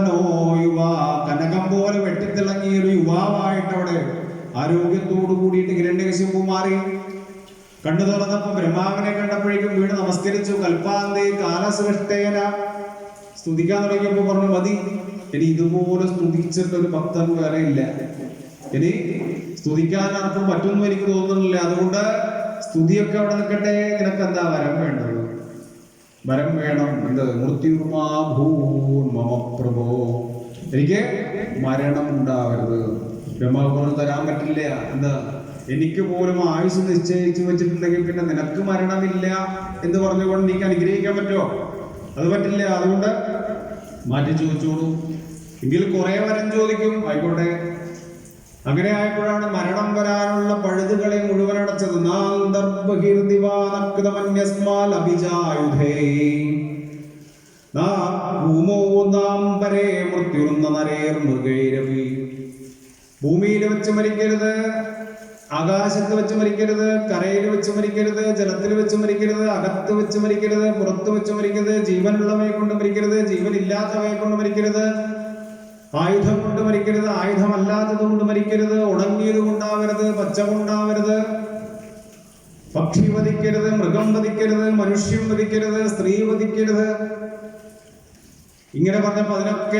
സുന്ദരവദനോ യുവാ, കനകം പോലെ വെട്ടിത്തിളങ്ങിയ ഒരു യുവാവായിട്ട് അവിടെ ആരോഗ്യത്തോടു കൂടിയിട്ട് ഹിരണ്യകശിപു മാറി. കണ്ണു തുറന്നപ്പോ ബ്രഹ്മാവിനെ കണ്ടപ്പോഴേക്കും വീട് നമസ്കരിച്ചു. കൽപ്പാന്തേ കാലസൃഷ്ടേന, സ്തുതിക്കാൻ തുടങ്ങിയപ്പോ പറഞ്ഞു മതി, ഇനി ഇതുപോലെ സ്തുതിച്ചിട്ട് ഒരു ഭക്തൻ വേറെ ഇല്ല, ഇനി സ്തുതിക്കാൻ ആർക്കും പറ്റുമെന്ന് എനിക്ക് തോന്നുന്നില്ല. അതുകൊണ്ട് സ്തുതിയൊക്കെ അവിടെ നിൽക്കട്ടെ, നിനക്ക് എന്താ വരം വേണ്ടത്? വരം വേണം. എന്ത്? മൃത്യുർമാ ഭൂൻ മമ പ്രഭോ, എനിക്ക് മരണം ഉണ്ടാവരുത്. ബ്രഹ്മാവ് പറഞ്ഞു തരാൻ പറ്റില്ല. എന്താ? എനിക്ക് പോലും ആയുസ് നിശ്ചയിച്ചു വെച്ചിട്ടുണ്ടെങ്കിൽ പിന്നെ നിനക്ക് മരണമില്ല എന്ന് പറഞ്ഞുകൊണ്ട് എനിക്ക് അനുഗ്രഹിക്കാൻ പറ്റുമോ? അത് പറ്റില്ല. അതുകൊണ്ട് മാറ്റി ചോദിച്ചോളൂ. എങ്കിൽ കുറെ വരം ചോദിക്കും, ആയിക്കോട്ടെ. അങ്ങനെ ആയപ്പോഴാണ് മരണം വരാനുള്ള പഴുതുകളെ മുഴുവൻ അടച്ചത്. ഭൂമിയിൽ വെച്ച് മരിക്കരുത്, ആകാശത്ത് വെച്ച് മരിക്കരുത്, കരയിൽ വെച്ച് മരിക്കരുത്, ജലത്തിൽ വെച്ച് മരിക്കരുത്, അകത്ത് വെച്ച് മരിക്കരുത്, പുറത്ത് വെച്ച് മരിക്കരുത്, ജീവനുള്ളവയെ കൊണ്ട് മരിക്കരുത്, ജീവനില്ലാത്തവയെ കൊണ്ട് മരിക്കരുത്, ആയുധം കൊണ്ട് മരിക്കരുത്, ആയുധമല്ലാത്തത് കൊണ്ട് മരിക്കരുത്, ഉണങ്ങിയത് കൊണ്ടാവരുത്, പച്ച കൊണ്ടാവരുത്, പക്ഷി വധിക്കരുത്, മൃഗം വധിക്കരുത്, മനുഷ്യം വധിക്കരുത്, സ്ത്രീ വധിക്കരുത്. ഇങ്ങനെ പറഞ്ഞപ്പോ അതിനൊക്കെ